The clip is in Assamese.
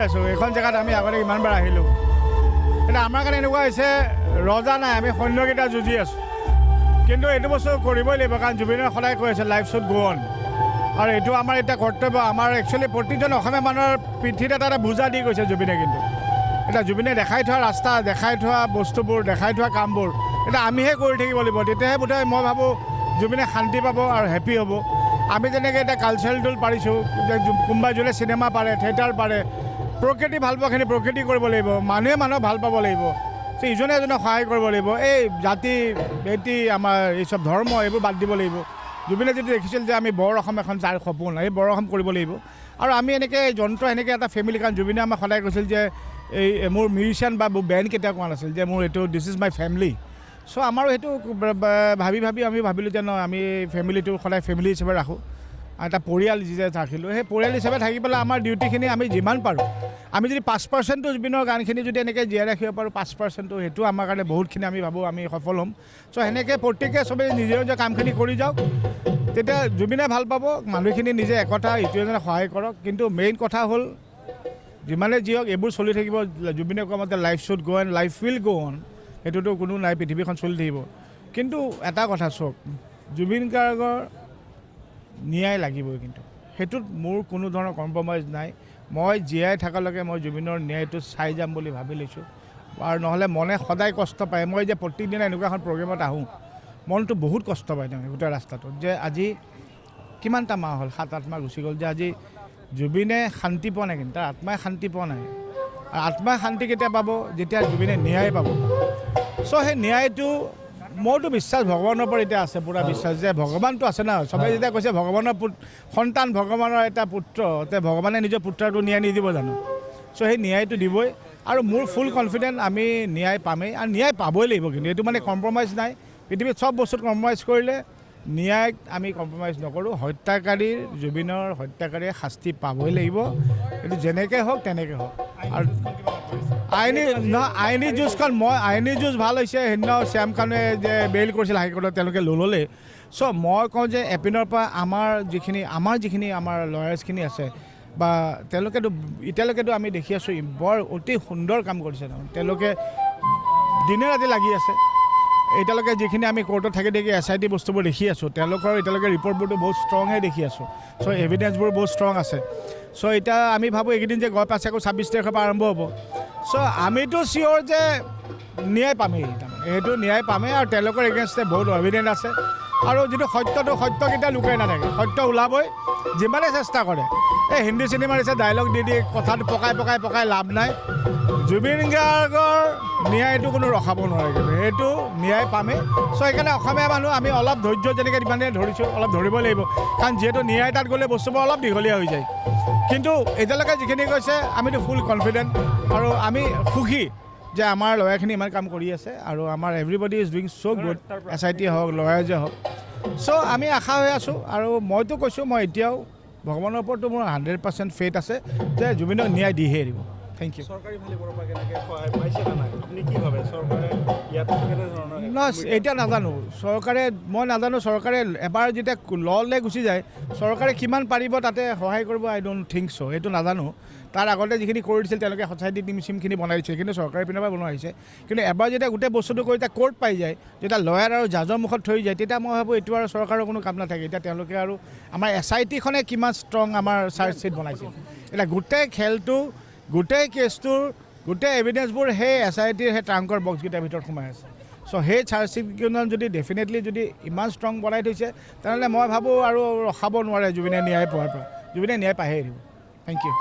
এইখন জেগাত আমি আগতে ইমানবাৰ আহিলোঁ, এতিয়া আমাৰ কাৰণে এনেকুৱা হৈছে ৰজা নাই, আমি সৈন্যকেইটা যুঁজি আছোঁ। কিন্তু এইটো বস্তু কৰিবই লাগিব, কাৰণ জুবিনে সদায় কৈ আছে লাইফ শ্বুড গো অন, আৰু এইটো আমাৰ এতিয়া কৰ্তব্য। আমাৰ একচুৱেলি প্ৰতিজন অসমীয়া মানুহৰ পিঠিত এটা বুজা দি গৈছে জুবিনে। কিন্তু এতিয়া জুবিনে দেখাই থোৱা ৰাস্তা, দেখাই থোৱা বস্তুবোৰ, দেখাই থোৱা কামবোৰ এতিয়া আমিহে কৰি থাকিব লাগিব। তেতিয়াহে বোধহয় মই ভাবোঁ জুবিনে শান্তি পাব আৰু হেপ্পী হ'ব। আমি যেনেকৈ এতিয়া কালচাৰেলটো পাৰিছোঁ, কোনোবাই যোনে চিনেমা পাৰে, থিয়েটাৰ পাৰে, প্ৰকৃতি ভাল পোৱাখিনি প্ৰকৃতি কৰিব লাগিব, মানুহে মানুহক ভাল পাব লাগিব, ইজনে এজনক সহায় কৰিব লাগিব। এই জাতি বেটি আমাৰ এই চব ধৰ্ম এইবোৰ বাদ দিব লাগিব। জুবিনে যদি দেখিছিল যে আমি বৰ অসম এখন যাৰ সপোন, এই বৰ অসম কৰিব লাগিব। আৰু আমি এনেকৈ যন্ত্ৰ এনেকৈ এটা ফেমিলি, কাৰণ জুবিনে আমাক সদায় কৈছিল যে এই মোৰ মিউজিচিয়ান বা মোৰ বেণ্ড কেতিয়াও কোৱা নাছিল যে মোৰ এইটো দিছ ইজ মাই ফেমিলি। চ' আমাৰো সেইটো ভাবি আমি ভাবিলোঁ যে নহয়, আমি ফেমিলিটো সদায় ফেমিলি হিচাপে ৰাখোঁ। এটা পৰিয়াল যে ৰাখিলোঁ, সেই পৰিয়াল হিচাপে থাকি পেলাই আমাৰ ডিউটিখিনি আমি যিমান পাৰোঁ, আমি যদি 5% জুবিনৰ গানখিনি যদি এনেকৈ জীয়াই ৰাখিব পাৰোঁ, 5% সেইটো আমাৰ কাৰণে বহুতখিনি আমি ভাবোঁ আমি সফল হ'ম। চ' সেনেকৈ প্ৰত্যেকে চবেই নিজৰ নিজৰ কামখিনি কৰি যাওক, তেতিয়া জুবিনে ভাল পাব, মানুহখিনি নিজে একতা ইটোৱে এজনে সহায় কৰক। কিন্তু মেইন কথা হ'ল যিমানে যি হওক এইবোৰ চলি থাকিব। জুবিনে কোৱা মতে life should go on, life will go on, সেইটোতো কোনো নাই, পৃথিৱীখন চলি থাকিব। কিন্তু এটা কথা চাওক, জুবিন গাৰ্গৰ ন্যায় লাগিবই, কিন্তু সেইটোত মোৰ কোনো ধৰণৰ কম্প্ৰমাইজ নাই। মই জীয়াই থকালৈকে মই জুবিনৰ ন্যায়টো চাই যাম বুলি ভাবি লৈছোঁ। আৰু নহ'লে মনে সদায় কষ্ট পায়। মই যে প্ৰত্যেকদিনা এনেকুৱা এখন প্ৰগ্ৰেমত আহোঁ, মনটো বহুত কষ্ট পায় তাৰমানে গোটেই ৰাস্তাটোত, যে আজি কিমানটা মাহ হ'ল, 7-8 মাহ গুচি গ'ল, যে আজি জুবিনে শান্তি পোৱা নাই, কিন্তু তাৰ আত্মাই শান্তি পোৱা নাই। আৰু আত্মাই শান্তি কেতিয়া পাব, যেতিয়া জুবিনে ন্যায় পাব। চ' সেই ন্যায়টো মোৰতো বিশ্বাস ভগৱানৰ ওপৰত এতিয়া আছে, পূৰা বিশ্বাস যে ভগৱানটো আছে ন। চবেই যেতিয়া কৈছে ভগৱানৰ সন্তান, ভগৱানৰ এটা পুত্ৰ, তে ভগৱানে নিজৰ পুত্ৰটো ন্যায় নিদিব জানো? চ' সেই ন্যায়টো দিবই, আৰু মোৰ ফুল কনফিডেণ্ট আমি ন্যায় পামেই, আৰু ন্যায় পাবই লাগিব। কিন্তু এইটো মানে কম্প্ৰমাইজ নাই। পৃথিৱীত চব বস্তুত কম্প্ৰমাইজ কৰিলে, ন্যায়ক আমি কম্প্ৰমাইজ নকৰোঁ। হত্যাকাৰীৰ, জুবিনৰ হত্যাকাৰীয়ে শাস্তি পাবই লাগিব, কিন্তু যেনেকৈ হওক তেনেকৈ হওক। আৰু আইনী যুঁজখন আইনী যুঁজ ভাল হৈছে। সেইদিনা শ্যাম খানে যে বেইল কৰিছিল হাইকোৰ্টত, তেওঁলোকে ল'লে। চ' মই কওঁ যে এপিনৰ পৰা আমাৰ যিখিনি আমাৰ লয়াৰ্ছখিনি আছে, বা তেওঁলোকেতো এতিয়ালৈকেতো আমি দেখি আছোঁ বৰ অতি সুন্দৰ কাম কৰিছে। তেওঁলোকে দিনে ৰাতি লাগি আছে। এতিয়ালৈকে যিখিনি আমি কোৰ্টত থাকি SIT বস্তুবোৰ দেখি আছোঁ, তেওঁলোকৰ এতিয়ালৈকে ৰিপৰ্টবোৰতো বহুত ষ্ট্ৰঙে দেখি আছোঁ। চ' এভিডেঞ্চবোৰ বহুত ষ্ট্ৰং আছে। চ' এতিয়া আমি ভাবোঁ এইকেইদিন যে গৈ পাছে আকৌ 26 তাৰিখৰ পৰা আৰম্ভ হ'ব। চ' আমিতো চিয়'ৰ যে ন্যায় পামেই, তাৰমানে সেইটো ন্যায় পামেই। আৰু তেওঁলোকৰ এগেইনষ্টে বহুত এভিডেঞ্চ আছে, আৰু যিটো সত্য কেতিয়া লুকাই নাথাকে, সত্য ওলাবই, যিমানে চেষ্টা কৰে। এই হিন্দী চিনেমাৰ নিচিনা ডাইলগ দি কথাটো পকাই লাভ নাই। জুবিন গাৰ্গৰ ন্যায়টো কোনো ৰখাব নোৱাৰে, কিন্তু সেইটো ন্যায় পামেই। চ' সেইকাৰণে অসমীয়া মানুহ আমি অলপ ধৈৰ্য যেনেকৈ মানে ধৰিছোঁ, অলপ ধৰিব লাগিব, কাৰণ যিহেতু ন্যায় তাত গ'লে বস্তুবোৰ অলপ দীঘলীয়া হৈ যায়। কিন্তু এতিয়ালৈকে যিখিনি কৈছে আমিতো ফুল কনফিডেণ্ট, আৰু আমি সুখী যে আমাৰ লয়াৰখিনি ইমান কাম কৰি আছে, আৰু আমাৰ everybody is doing so' good, SIT হওক, লয়াৰ্জে হওক। চ' আমি আশা হৈ আছোঁ, আৰু মইতো কৈছোঁ, মই এতিয়াও ভগৱানৰ ওপৰতো মোৰ 100% ফেইথ আছে যে জুবিনক ন্যায় দিহে এৰিব। Thank you. চৰকাৰী ফালৰ পৰা কেনেকৈ সহায় পাইছে নে নাই, আপুনি কি ভাবে? চৰকাৰে ইয়াত কেনেধৰণৰ নহয়, এতিয়া নাজানো মই নাজানো চৰকাৰে এবাৰ যেতিয়া ল'লৈ গুচি যায়, চৰকাৰে কিমান পাৰিব তাতে সহায় কৰিব, আই ডোণ্ট থিংক চ', সেইটো নাজানো। তাৰ আগতে যিখিনি কৰি দিছিল তেওঁলোকে ছ'চাইটি টিমখিনি বনাই দিছে, কিন্তু চৰকাৰী পিনৰ পৰা বনোৱা হৈছে। কিন্তু এবাৰ যেতিয়া গোটেই বস্তুটো কৰি এতিয়া কোৰ্ট পাই যায়, যেতিয়া লয়াৰ আৰু জাজৰ মুখত থৈ যায়, তেতিয়া মই ভাবোঁ এইটো আৰু চৰকাৰৰ কোনো কাম নাথাকে। এতিয়া তেওঁলোকে আৰু আমাৰ SITখনে কিমান ষ্ট্ৰং আমাৰ চাৰ্জশ্বিট বনাইছিল। এতিয়া গোটেই খেলটো, গোটেই কেছটোৰ গোটেই এভিডেঞ্চবোৰ সেই SITৰ সেই ট্ৰাংকৰ বক্সকেইটাৰ ভিতৰত সোমাই আছে। চ' সেই চাৰ্জশ্বিটকেইখন যদি ডেফিনেটলি যদি ইমান ষ্ট্ৰং বনাই থৈছে, তেনেহ'লে মই ভাবোঁ আৰু ৰখাব নোৱাৰে জুবিনে ন্যায় পোৱাৰ পৰা। জুবিনে ন্যায় পাহে এৰিব। Thank U.